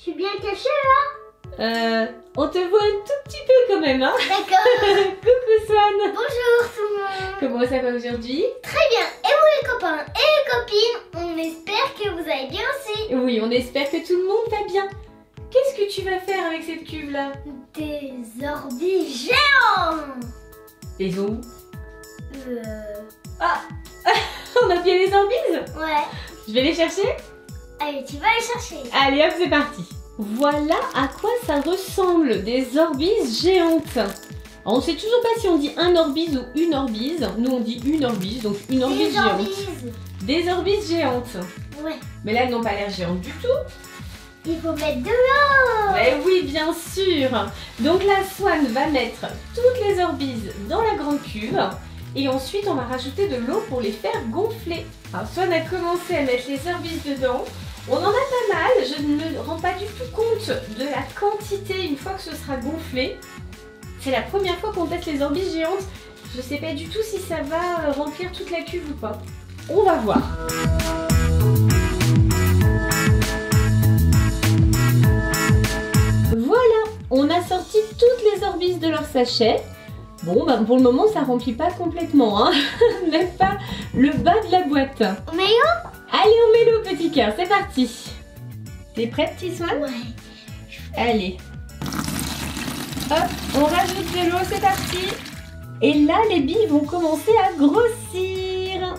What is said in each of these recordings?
suis bien cachée là? On te voit un tout petit peu quand même, hein. D'accord. Coucou Swan. Bonjour tout le monde. Comment ça va aujourd'hui? Très bien. Et vous les copains et les copines, on espère que vous allez bien aussi. Oui, on espère que tout le monde va bien. Qu'est-ce que tu vas faire avec cette cuve là? Des orbis géants. Les os? Ah. On a bien les orbises? Ouais. Je vais les chercher? Allez, tu vas les chercher. Allez hop, c'est parti. Voilà à quoi ça ressemble, des orbises géantes. Alors, on sait toujours pas si on dit un orbise ou une orbise. Nous on dit une orbise, donc une orbise Des géante. orbises. Des orbises géantes. Ouais. Mais là elles n'ont pas l'air géantes du tout. Il faut mettre de l'eau. Mais oui, bien sûr. Donc la Swan va mettre toutes les orbises dans la grande cuve. Et ensuite on va rajouter de l'eau pour les faire gonfler. Alors Swan a commencé à mettre les orbises dedans. On en a pas mal, je ne me rends pas du tout compte de la quantité une fois que ce sera gonflé. C'est la première fois qu'on teste les orbises géantes. Je ne sais pas du tout si ça va remplir toute la cuve ou pas. On va voir. Voilà, on a sorti toutes les orbises de leur sachet. Bon, bah pour le moment ça remplit pas complètement, hein. Même pas le bas de la boîte. On met l'eau? Allez, on met l'eau, petit cœur, c'est parti. T'es prêt, petit Swan? Ouais. Allez. Hop, on rajoute de l'eau, c'est parti. Et là, les billes vont commencer à grossir.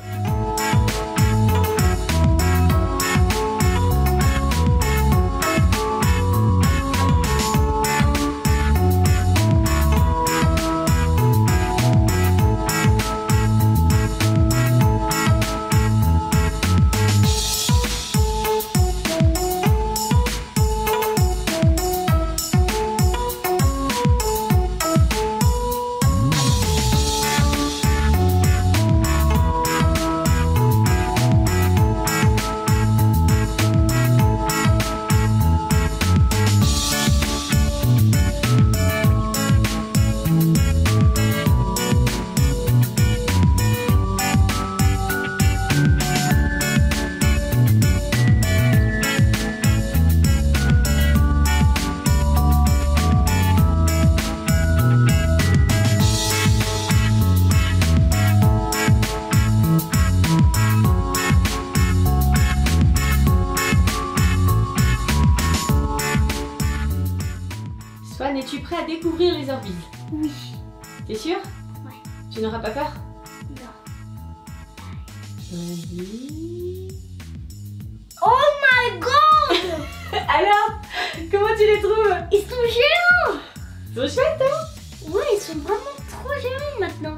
Swan, es-tu prêt à découvrir les orbises? Oui. T'es sûr? Ouais. Tu n'auras pas peur? Non. Vas-y. Oh my god. Alors, comment tu les trouves? Ils sont géants. Ils sont chouettes, hein? Ouais, ils sont vraiment trop géants maintenant.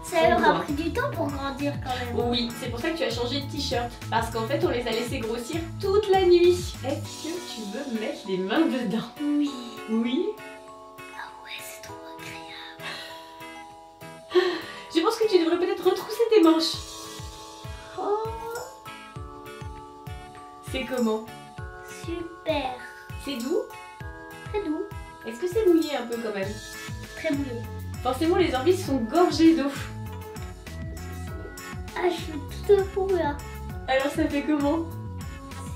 Ça leur a pris du temps pour grandir quand même. Oui, c'est pour ça que tu as changé de t-shirt. Parce qu'en fait, on les a laissés grossir toute la nuit. Est-ce que tu veux mettre les mains dedans? Oui. Oui. Ah ouais, c'est trop agréable. Je pense que tu devrais peut-être retrousser tes manches. Oh. C'est comment? Super. C'est doux? Très doux. Est-ce que c'est mouillé un peu quand même? Très mouillé. Forcément, les orbises sont gorgées d'eau. Ah, je suis toute fou là. Alors, ça fait comment?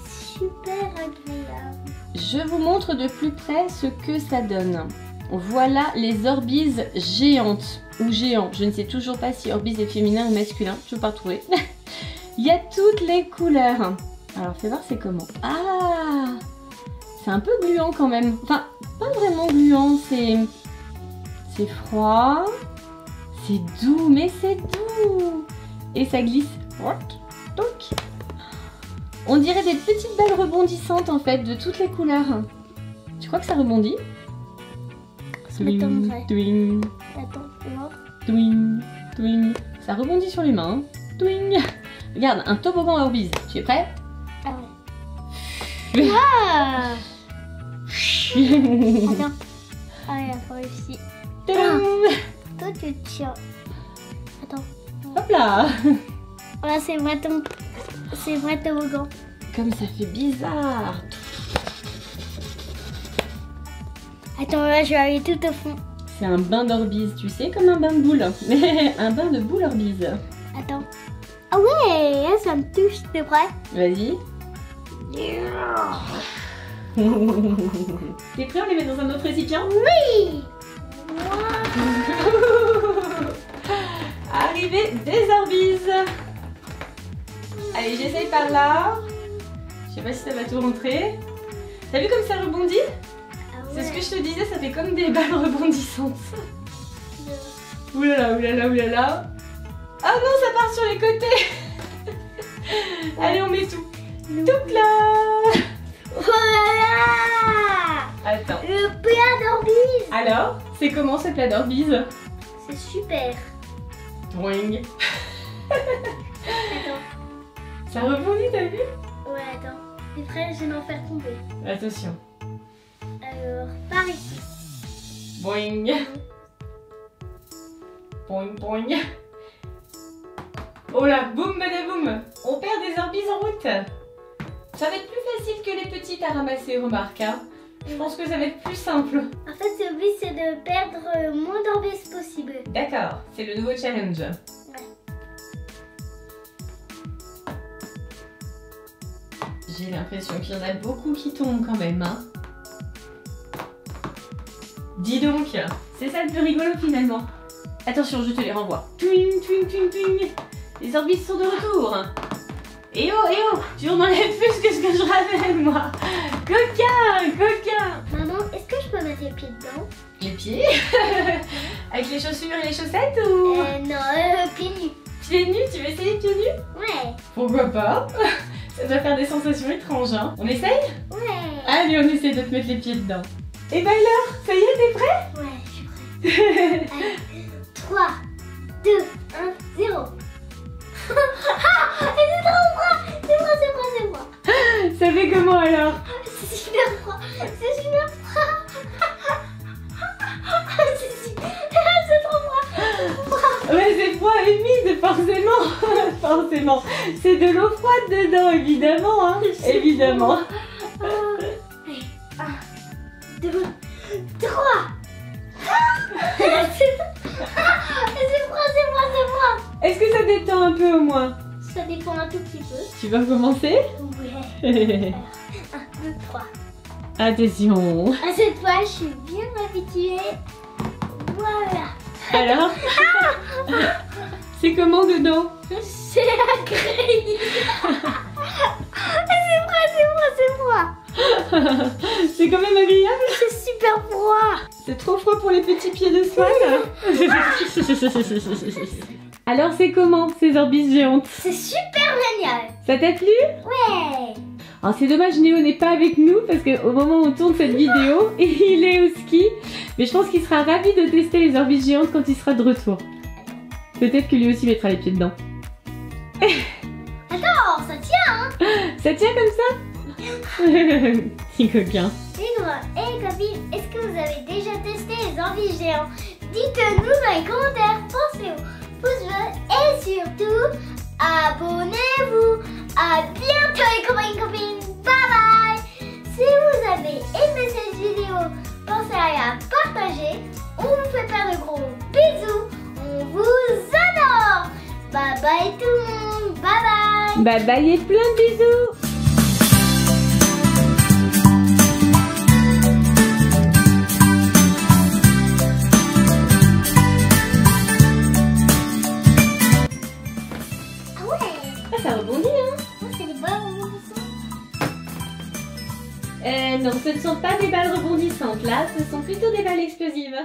Super agréable. Je vous montre de plus près ce que ça donne. Voilà les orbises géantes ou géants. Je ne sais toujours pas si orbise est féminin ou masculin. Je ne peux pas retrouver. Il y a toutes les couleurs. Alors, fais voir c'est comment. Ah, c'est un peu gluant quand même. Enfin, pas vraiment gluant. C'est froid. C'est doux, mais c'est doux. Et ça glisse. Toc. On dirait des petites balles rebondissantes en fait, de toutes les couleurs. Tu crois que ça rebondit? Je me tendrai. Twing, Attends, fais voir. twing, twing. Ça rebondit sur les mains. Twing. Regarde, un toboggan à orbise. Tu es prêt? Ah ouais. Ah. Attends. Ah ouais, il a réussi. Tadam. Toi, tu tiens. Attends. Hop là. Voilà, c'est vrai toboggan. Comme ça fait bizarre. Attends, là, je vais aller tout au fond. C'est un bain d'orbise, tu sais, comme un bain de boule. Mais un bain de boule orbise. Attends. Ah ouais, là, ça me touche, c'est vrai. Vas-y. T'es prêt, on les met dans un autre récipient? Oui. Arrivée des Orbeez. Allez, j'essaye par là. Je sais pas si ça va tout rentrer. T'as vu comme ça rebondit? C'est ce que je te disais, ça fait comme des balles rebondissantes. Oulala, oulala, oulala. Ah non, ça part sur les côtés. Allez, on met tout. Tout là. Voilà. Attends. Le plat d'Orbeez. Alors, c'est comment ce plat d'Orbeez? C'est super. Boing. Attends. Ça rebondit, t'as vu? Ouais, attends. T'es prêt? Je vais m'en faire tomber. Attention. Alors, par ici. Boing. Boing, boing. Oh là, boum, badaboum. On perd des Orbeez en route. Ça va être plus facile que les petites à ramasser, remarque. Hein. Je pense que ça va être plus simple. En fait, le but, c'est de perdre le moins d'Orbeez possible. D'accord, c'est le nouveau challenge. J'ai l'impression qu'il y en a beaucoup qui tombent quand même. Hein. Dis donc, c'est ça le plus rigolo finalement. Attention, je te les renvoie. Twing, twing, twing, twing. Les Orbeez sont de retour. Eh oh, tu en enlèves plus que ce que je ramène moi. Coquin, coquin. Maman, est-ce que je peux mettre les pieds dedans? Les pieds? Avec les chaussures et les chaussettes ou? Non, pieds nus. Pieds nus, tu veux essayer pieds nus? Ouais. Pourquoi pas? Ça doit faire des sensations étranges, hein. On essaye? Ouais. Allez, on essaye de te mettre les pieds dedans. Et ben alors, ça y est, t'es prêt? Ouais, je suis prête. Allez, 3, 2, 1, 0. Ah, c'est trop froid. C'est froid, c'est froid, c'est froid. Ça fait comment alors? C'est super froid. C'est super froid. C'est trop froid. Ouais, c'est froid et humide, forcément. Forcément. C'est de l'eau froide dedans, évidemment, hein. Évidemment. 1, 2, 3. C'est froid, c'est froid, c'est froid. Est-ce que ça détend un peu au moins? Ça dépend un tout petit peu. Tu vas recommencer? Ouais. 1, 2, 3. Attention. À cette fois, je suis bien habituée. Voilà. Alors? C'est comment dedans? C'est agréable. C'est froid, c'est froid, c'est froid. C'est quand même agréable. C'est super froid. C'est trop froid pour les petits pieds de Swan. Alors c'est comment ces Orbeez géantes? C'est super génial. Ça t'a plu? Ouais. Alors c'est dommage, Néo n'est pas avec nous parce qu'au moment où on tourne cette vidéo, il est au ski. Mais je pense qu'il sera ravi de tester les Orbeez géantes quand il sera de retour. Peut-être que lui aussi mettra les pieds dedans. Attends, ça tient, hein. Ça tient comme ça? Petit coquin. Dis-moi, hey copine, est-ce que vous avez déjà testé les Orbeez géants? Dites-nous dans les commentaires, pensez au pouce bleu et surtout, abonnez-vous. À bientôt les copains et copines, bye bye. Si vous avez aimé cette vidéo, pensez à la partager. On vous fait plein de gros bisous. On vous adore. Bye bye tout le monde, bye bye. Bye bye et plein de bisous. Ça rebondit, hein? C'est des balles rebondissantes. Non, ce ne sont pas des balles rebondissantes, là, ce sont plutôt des balles explosives.